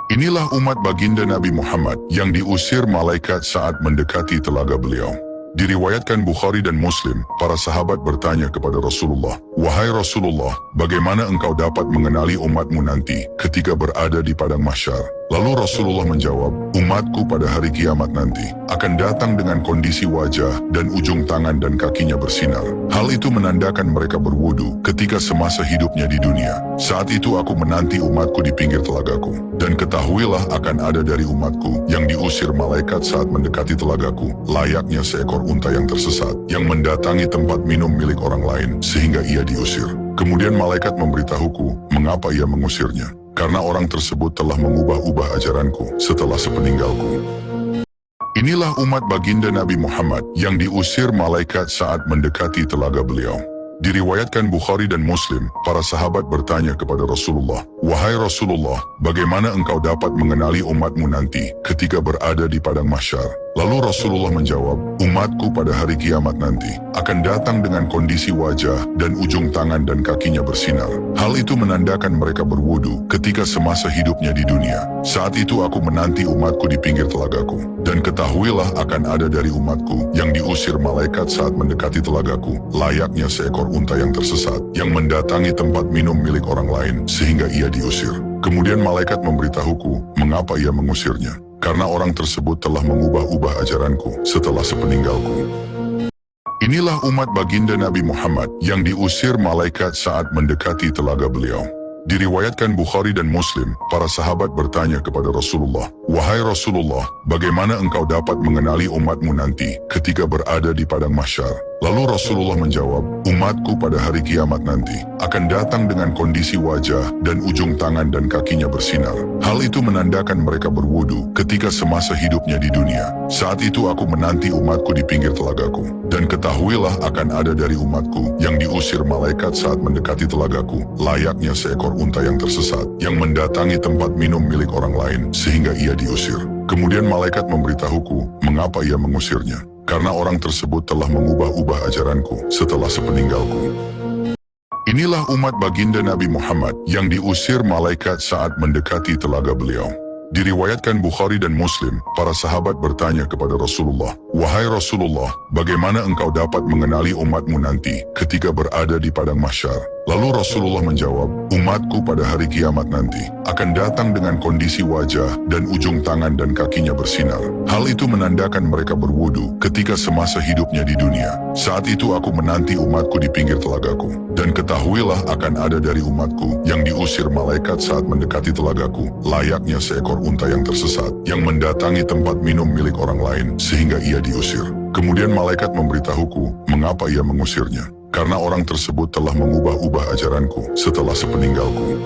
Inilah umat baginda Nabi Muhammad yang diusir malaikat saat mendekati telaga beliau. Diriwayatkan Bukhari dan Muslim, para sahabat bertanya kepada Rasulullah, "Wahai Rasulullah, bagaimana engkau dapat mengenali umatmu nanti ketika berada di padang mahsyar?" Lalu Rasulullah menjawab, "Umatku pada hari kiamat nanti akan datang dengan kondisi wajah dan ujung tangan dan kakinya bersinar. Hal itu menandakan mereka berwudu ketika semasa hidupnya di dunia. Saat itu aku menanti umatku di pinggir telagaku. Dan ketahuilah akan ada dari umatku yang diusir malaikat saat mendekati telagaku, layaknya seekor unta yang tersesat, yang mendatangi tempat minum milik orang lain sehingga ia diusir. Kemudian malaikat memberitahuku mengapa ia mengusirnya. Karena orang tersebut telah mengubah-ubah ajaranku setelah sepeninggalku." Inilah umat baginda Nabi Muhammad yang diusir malaikat saat mendekati telaga beliau. Diriwayatkan Bukhari dan Muslim, para sahabat bertanya kepada Rasulullah, "Wahai Rasulullah, bagaimana engkau dapat mengenali umatmu nanti ketika berada di padang mahsyar?" Lalu Rasulullah menjawab, "Umatku pada hari kiamat nanti akan datang dengan kondisi wajah dan ujung tangan dan kakinya bersinar. Hal itu menandakan mereka berwudu ketika semasa hidupnya di dunia. Saat itu aku menanti umatku di pinggir telagaku. Dan ketahuilah akan ada dari umatku yang diusir malaikat saat mendekati telagaku, layaknya seekor unta yang tersesat, yang mendatangi tempat minum milik orang lain sehingga ia diusir. Kemudian malaikat memberitahuku mengapa ia mengusirnya. Karena orang tersebut telah mengubah-ubah ajaranku setelah sepeninggalku." Inilah umat baginda Nabi Muhammad yang diusir malaikat saat mendekati telaga beliau. Diriwayatkan Bukhari dan Muslim, para sahabat bertanya kepada Rasulullah, "Wahai Rasulullah, bagaimana engkau dapat mengenali umatmu nanti ketika berada di padang mahsyar?" Lalu Rasulullah menjawab, "Umatku pada hari kiamat nanti akan datang dengan kondisi wajah dan ujung tangan dan kakinya bersinar. Hal itu menandakan mereka berwudu ketika semasa hidupnya di dunia. Saat itu aku menanti umatku di pinggir telagaku. Dan ketahuilah akan ada dari umatku yang diusir malaikat saat mendekati telagaku, layaknya seekor unta yang tersesat, yang mendatangi tempat minum milik orang lain sehingga ia diusir. Kemudian malaikat memberitahuku mengapa ia mengusirnya. Karena orang tersebut telah mengubah-ubah ajaranku setelah sepeninggalku." Inilah umat baginda Nabi Muhammad yang diusir malaikat saat mendekati telaga beliau. Diriwayatkan Bukhari dan Muslim, para sahabat bertanya kepada Rasulullah, "Wahai Rasulullah, bagaimana engkau dapat mengenali umatmu nanti ketika berada di padang mahsyar?" Lalu Rasulullah menjawab, "Umatku pada hari kiamat nanti akan datang dengan kondisi wajah dan ujung tangan dan kakinya bersinar. Hal itu menandakan mereka berwudu ketika semasa hidupnya di dunia. Saat itu aku menanti umatku di pinggir telagaku. Dan ketahuilah akan ada dari umatku yang diusir malaikat saat mendekati telagaku, layaknya seekor unta yang tersesat, yang mendatangi tempat minum milik orang lain sehingga ia diusir. Kemudian malaikat memberitahuku mengapa ia mengusirnya. Karena orang tersebut telah mengubah-ubah ajaranku setelah sepeninggalku."